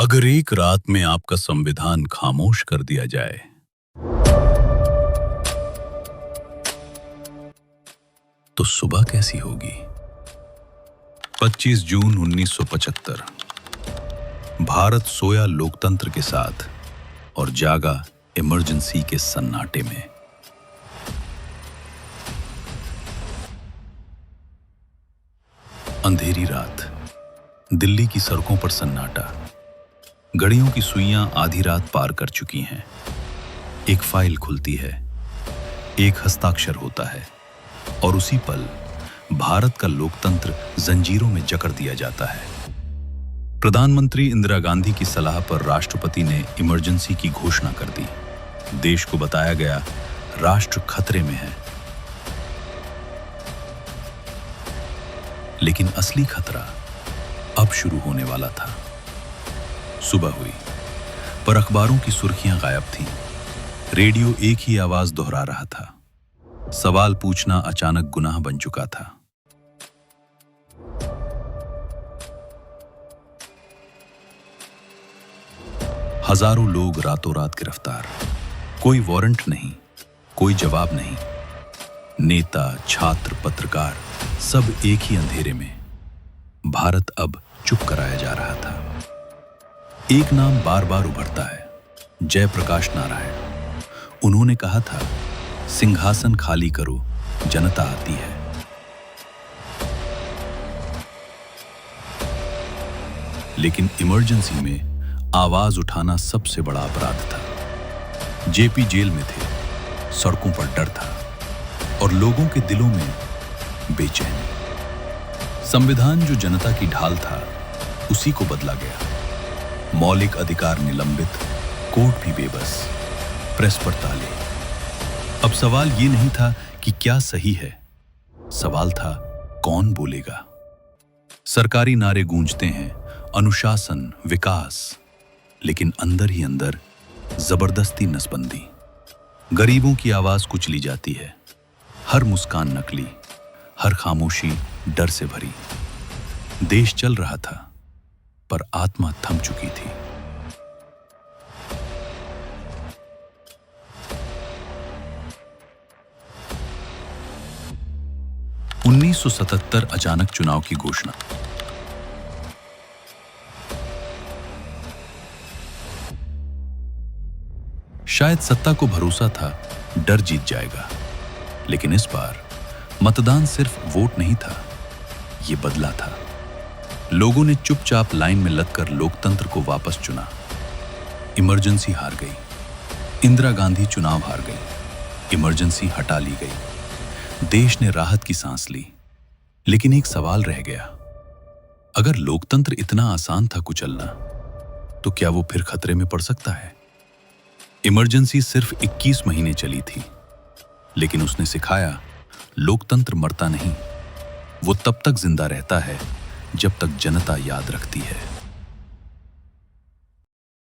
अगर एक रात में आपका संविधान खामोश कर दिया जाए तो सुबह कैसी होगी? 25 जून 1975। भारत सोया लोकतंत्र के साथ और जागा इमरजेंसी के सन्नाटे में। अंधेरी रात, दिल्ली की सड़कों पर सन्नाटा। घड़ियों की सुइयां आधी रात पार कर चुकी हैं। एक फाइल खुलती है, एक हस्ताक्षर होता है और उसी पल भारत का लोकतंत्र जंजीरों में जकड़ दिया जाता है। प्रधानमंत्री इंदिरा गांधी की सलाह पर राष्ट्रपति ने इमरजेंसी की घोषणा कर दी। देश को बताया गया, राष्ट्र खतरे में है। लेकिन असली खतरा अब शुरू होने वाला था। सुबह हुई, पर अखबारों की सुर्खियां गायब थीं। रेडियो एक ही आवाज दोहरा रहा था। सवाल पूछना अचानक गुनाह बन चुका था। हजारों लोग रातों रात गिरफ्तार। कोई वारंट नहीं, कोई जवाब नहीं। नेता, छात्र, पत्रकार सब एक ही अंधेरे में। भारत अब चुप कराया जा रहा था। एक नाम बार बार उभरता है, जयप्रकाश नारायण। उन्होंने कहा था, सिंहासन खाली करो, जनता आती है। लेकिन इमरजेंसी में आवाज उठाना सबसे बड़ा अपराध था। जेपी जेल में थे, सड़कों पर डर था और लोगों के दिलों में बेचैनी। संविधान जो जनता की ढाल था, उसी को बदला गया। मौलिक अधिकार निलंबित, कोर्ट भी बेबस, प्रेस पर ताले। अब सवाल ये नहीं था कि क्या सही है, सवाल था कौन बोलेगा। सरकारी नारे गूंजते हैं, अनुशासन, विकास, लेकिन अंदर ही अंदर जबरदस्ती नसबंदी। गरीबों की आवाज कुचली जाती है। हर मुस्कान नकली, हर खामोशी डर से भरी। देश चल रहा था, पर आत्मा थम चुकी थी। उन्नीस 1977 अचानक चुनाव की घोषणा। शायद सत्ता को भरोसा था डर जीत जाएगा, लेकिन इस बार मतदान सिर्फ वोट नहीं था, यह बदला था। लोगों ने चुपचाप लाइन में लगकर लोकतंत्र को वापस चुना। इमरजेंसी हार गई, इंदिरा गांधी चुनाव हार गई, इमरजेंसी हटा ली गई। देश ने राहत की सांस ली, लेकिन एक सवाल रह गया। अगर लोकतंत्र इतना आसान था कुचलना, तो क्या वो फिर खतरे में पड़ सकता है? इमरजेंसी सिर्फ 21 महीने चली थी, लेकिन उसने सिखाया, लोकतंत्र मरता नहीं, वो तब तक जिंदा रहता है जब तक जनता याद रखती है।